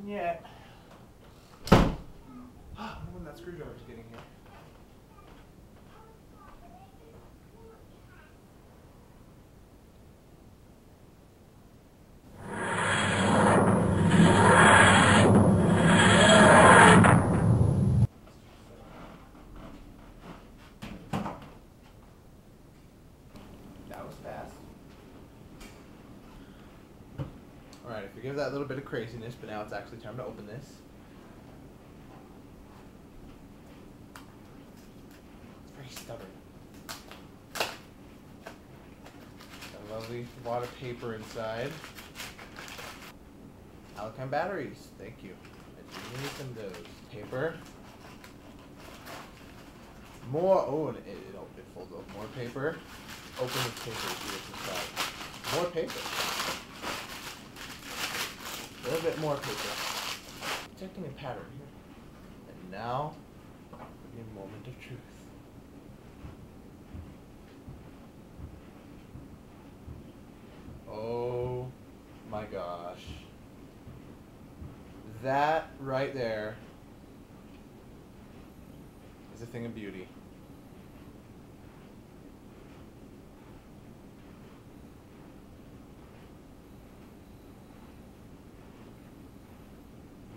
yet. I wonder when that screwdriver is getting here. That was fast. Alright, forgive that little bit of craziness, but now it's actually time to open this. Very stubborn. Got a lovely wad of paper inside. Alkaline batteries, thank you. I do need some of those. Paper. More, oh, and it folds up. More paper. Open this paper to see what's inside. More paper. A little bit more paper. Detecting a pattern here. And now, the moment of truth. Oh my gosh. That right there is a thing of beauty.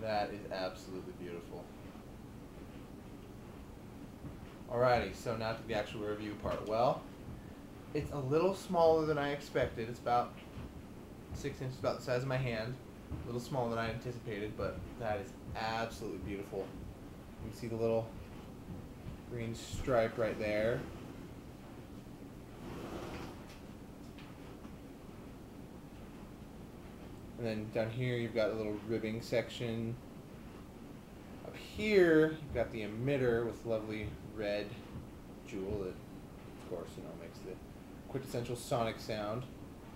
That is absolutely beautiful. Alrighty, so now to the actual review part. Well, it's a little smaller than I expected. It's about 6 inches, about the size of my hand. A little smaller than I anticipated, but that is absolutely beautiful. You can see the little green stripe right there. And then down here you've got a little ribbing section. Up here you've got the emitter with lovely red jewel that, of course, you know, makes the quintessential sonic sound.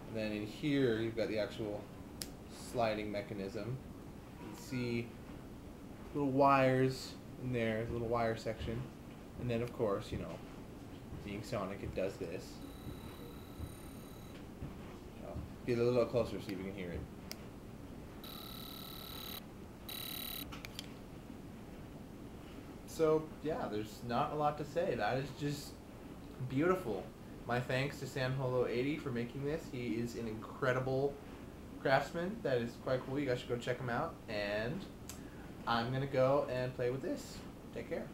And then in here you've got the actual sliding mechanism. You can see little wires in there, the little wire section. And then, of course, you know, being sonic, it does this. I'll get a little closer so you can hear it. So, yeah, there's not a lot to say. That is just beautiful. My thanks to SamHolo80 for making this. He is an incredible craftsman. That is quite cool. You guys should go check him out. And I'm going to go and play with this. Take care.